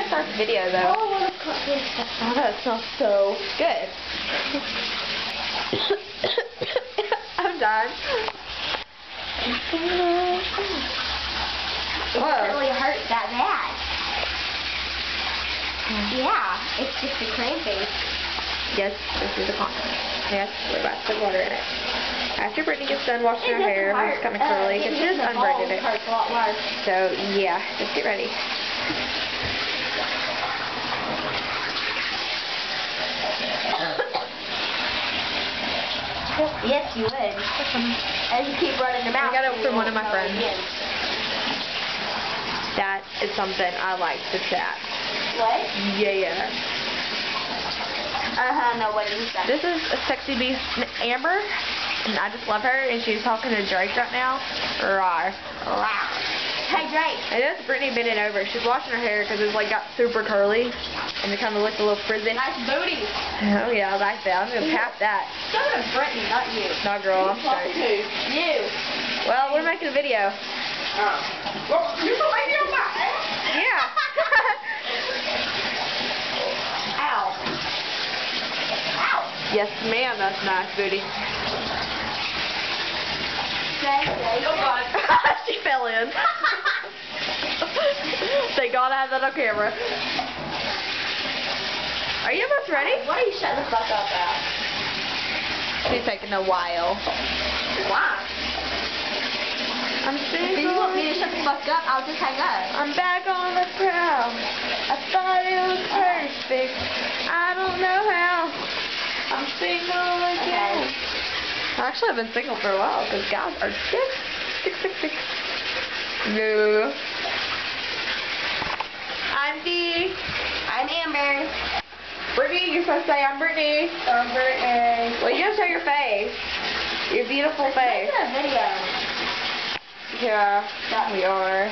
start the video though. Oh, what a cookie. Oh, that smells so good. I'm done. It doesn't really hurt that bad. Yeah, it's just a cream face. Yes, this is a condom. Yes, we're about to put water in it. After Brittany gets done washing her hair, it's kind of curly because she just unbraided it. Hurts a lot worse. So yeah, just get ready. Yes, you would. And you keep running your mouth. I got it from one of my friends. That is something I like to chat. What? Yeah. No, what is that? This is a Sexy Beast Amber, and I just love her, and she's talking to Drake right now. Rawr. Wow. Hey, Drake. And that's Brittany bending over. She's washing her hair because it's like got super curly, and it kind of looks a little frizzy. Nice booty. Oh yeah, I like that. I'm gonna tap that. So does Brittany, not you. No, girl, I'm sorry. You. Well, we're making a video. Well, you're making a video. Yeah. Ow. Ow. Yes, ma'am. That's nice, booty. Oh God. She fell in. Thank God I have that on camera. Are you almost ready? Why don't you shut the fuck up, Al? She's taking a while. Why? I'm single. If you want me to shut the fuck up, I'll just hang up. I'm back on the prowl. I thought it was perfect. I don't know how. I'm single again. Okay. Actually, I've been single for a while because guys are sick. Sick. No. I'm Dee. I'm Amber. Brittany, you're supposed to say I'm Brittany. I'm Brittany. Well, you gotta show your face. Your beautiful face. Making a video. Yeah, we are.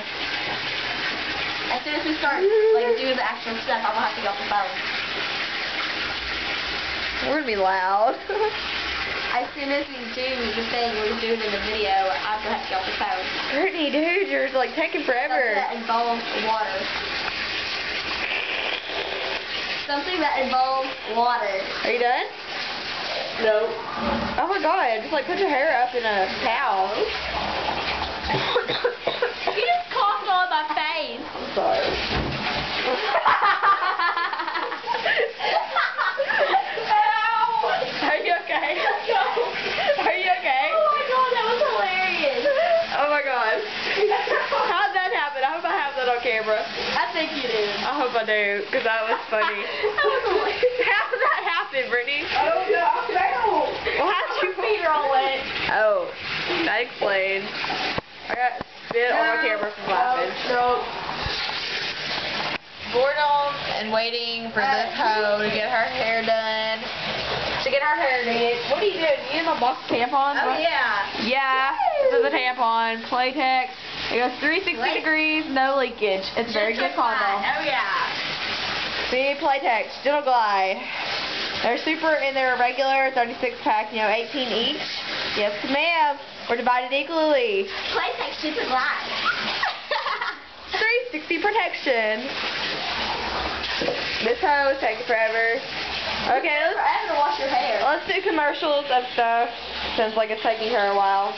As soon as we start like doing the actual stuff, I'm gonna have to get off the phone. We're gonna be loud. As soon as we do the thing we're doing in the video, I'm gonna have to get off the phone. Brittany, dude, you're like taking forever. Something that involves water. Something that involves water. Are you done? No. Oh my God, just like put your hair up in a towel. You just coughed on my face. I'm sorry. Are you okay? Are you okay? Oh my God, that was hilarious. Oh my God. How'd that happen? I hope I have that on camera. I think you did. I hope I do, because that was funny. That was hilarious. How did that happen, Brittany? Oh no, I fell. Well, how'd you feet are all wet. Oh, that explains. I got spit on my camera from laughing. No. Boredom and waiting for this hoe to get her hair done. To get her hair knit. What are you doing? You in a box of tampons? Oh yeah. Yeah, this is a tampon. Playtex. It goes 360 degrees, no leakage. It's very good condom. Oh yeah. See, Playtex, Gentle Glide. They're super and they're a regular 36 pack, 18 each. Yes, ma'am. We're divided equally. Playtex Super Glide. 360 protection. This hoe is taking forever. Okay, Forever to wash your hair. let's do commercials of stuff since like it's taking her a while.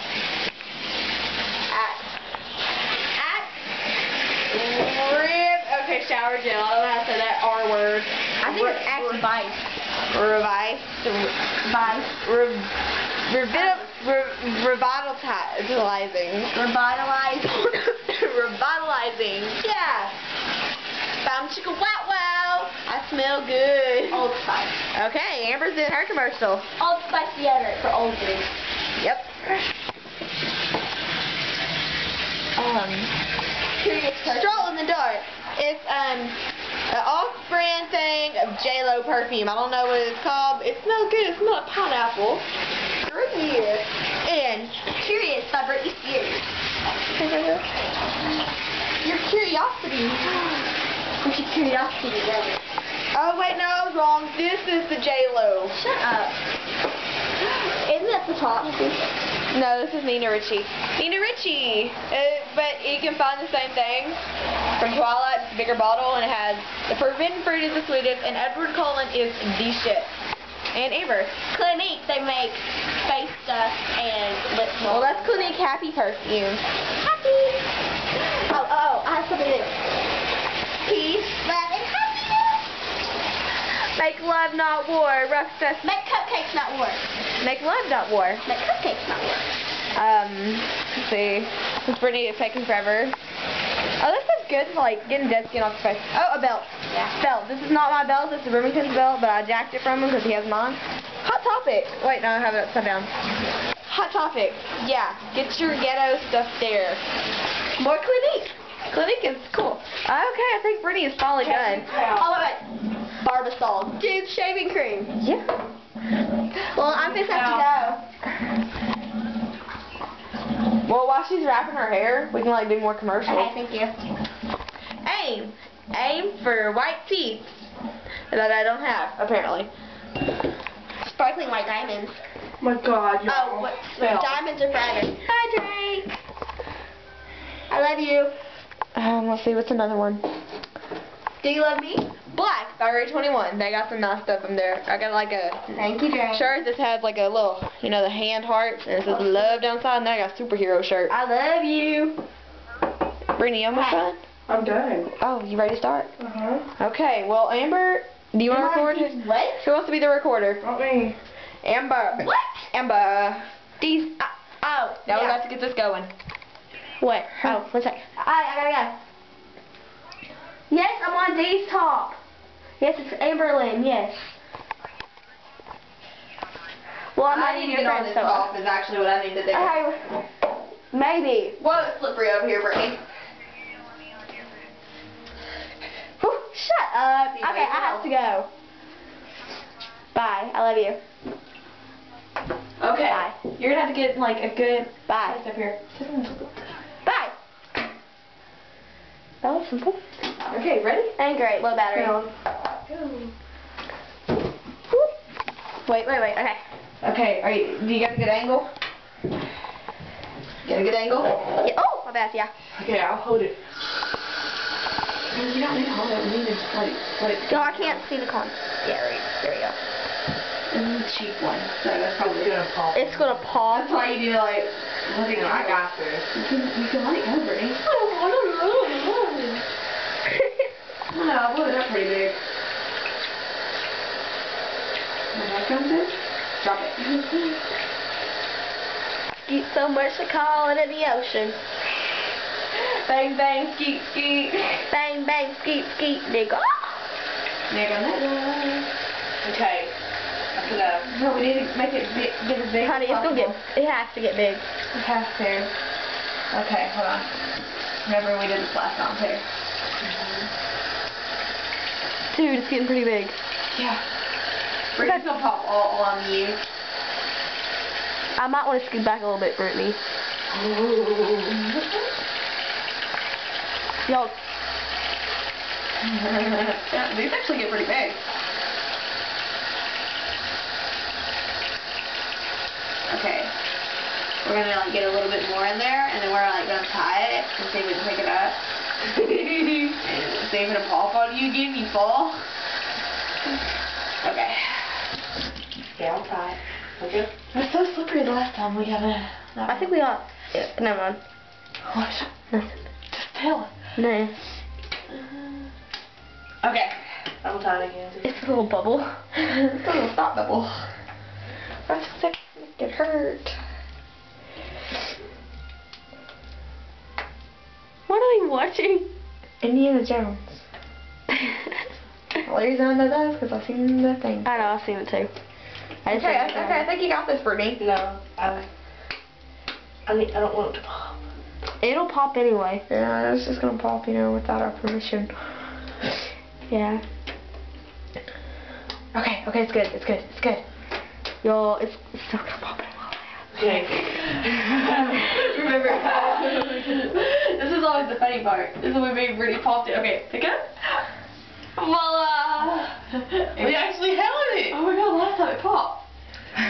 Rib. Okay, shower gel. I don't know how to say that R word. I think it's Axe-Vice. Revice. Vice. Revitalizing. Revitalizing. Revitalizing. Yeah. Bam chicka wow wow. I smell good. Old Spice. Okay, Amber's in her commercial. Old Spice deodorant for old dudes. Yep. Stroll in the dark. It's an off-brand thing of J-Lo perfume. I don't know what it's called. It smells good. It smells like pineapple. Yeah. And Curious by Britney Spears. your curiosity. Put your curiosity together. Oh wait, no, I was wrong. This is the J-Lo. Shut up. Isn't that the top? No, this is Nina Ricci. Nina Ricci. But you can find the same thing From Twilight, it's a bigger bottle, and it has the forbidden fruit is the sweetest, and Edward Cullen is the shit. And Amber. Clinique, they make face stuff and lip balm. Well, that's Clinique Happy perfume. Happy. Oh, I have something to do. Peace, love, and happiness. Make love, not war. Rough stuff. Make cupcakes, not war. Make love, not war. Make cupcakes, not war. Let's see. Since Brittany is taking forever. Oh, this is good for, like, getting dead skin off your face. Oh, a belt. Yeah. Belt. This is not my belt. This is Remington's belt, but I jacked it from him because he has mine. Hot Topic. Wait, no, I have it upside down. Hot Topic. Yeah. Get your ghetto stuff there. More Clinique. Clinique is cool. Okay, I think Brittany is probably done. Oh, wait. Barbasol. Dude, shaving cream. Yeah. Well, I'm just have to go. Well, while she's wrapping her hair, we can, like, do more commercials. Okay, thank you. Aim. Aim for white teeth that I don't have, apparently. Sparkling white diamonds. Oh my God. Oh, what? Diamonds are forever. Hi, Drake. I love you. Let's see, what's another one? Do you love me? Black by Ray 21. They got some nice stuff in there. I got like a Thank you, Drake. shirt that has like a little, you know, the hand hearts, and it says love down side, and then I got a superhero shirt. I love you. Brittany, you almost done? I'm done. Oh, you ready to start? Uh-huh. Okay, well, Amber, do you want to record? What? Who wants to be the recorder? Not me. Amber. What? Amber. These. Oh. Now we yeah. got to get this going. What? Oh, one sec. I gotta go. Yes, I'm on D's top. Yes, it's Amberlyn. Yes. Well, I'm not even your friend, so. is actually what I need to do. Okay. Maybe. Whoa, it's slippery over here, Brittany. Whew, shut up. Okay, I have to go. Bye. I love you. Okay. Bye. You're gonna have to get like a good Bye. up here. Bye. That was simple. Okay, ready? And great. Low battery. Whoop. Wait. Okay. Okay, do you got a good angle? Get a good angle? Yeah. Oh, my bad. Yeah. Okay, I'll hold it. You don't need to hold it. You need to like. No, I can't see the con. Yeah, right. There we go. The cheap one. So that's probably gonna pop. It's gonna pop. That's why you do like. I got this. You can let it go, Brittany. No, I blew it up pretty big. When that comes in, drop it. Skeet somewhere to call it in the ocean. Bang, bang, skeet, skeet. Bang, bang, skeet, skeet, nigga. Nigga, nigga. Okay. No, we need to make it big, get as big Honey, as it's gonna possible. it has to get big. It has to. Okay, hold on. Remember we did this last time too. Dude, it's getting pretty big. Yeah. We're gonna pop all on you. I might want to scoot back a little bit, Brittany. Y'all. Yeah, these actually get pretty big. Okay. We're gonna like get a little bit more in there, and then we're like gonna tie it and see if we can pick it up. And see if it'll pop on you again, you fall. Okay. Yeah, I'll try. Okay. It was so slippery the last time we had a... I think we got. Yeah, never mind. What? Nothing. Just tell us. No. Okay. I'm trying again. It's a little bubble. It's a little thought bubble. That's sick. It hurt. What are we watching? Indiana Jones. The reason I know that is because I've seen the thing. I know, I've seen it too. Okay, I think you got this, Brittany. No, I don't want it to pop. It'll pop anyway. Yeah, it's just gonna pop, you know, without our permission. Yeah. Okay, it's good, it's good. Y'all, it's still gonna pop in my lap. Okay. Remember, this is always the funny part. This is when we really popped it. Okay, pick up. Voila! We actually held it. Oh my god, last time it popped.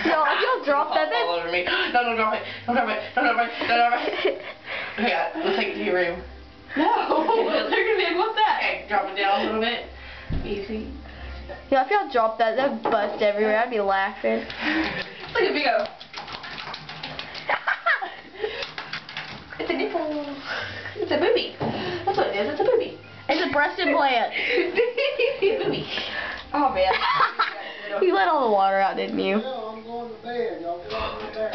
Y'all, if y'all drop that, All over me. No, drop it. Don't drop it. Don't drop it. Don't drop it. Okay, let's take it to your room. No. They're gonna be like, what's that? Okay, drop it down a little bit. Easy. Yeah, if y'all dropped that, that'd bust everywhere. I'd be laughing. It's like a big O. It's a nipple. It's a booby. That's what it is. It's a booby. It's a breast implant. Booby. Oh man. You let all the water out, didn't you? Well, I'm going to bed. Y'all get off my back.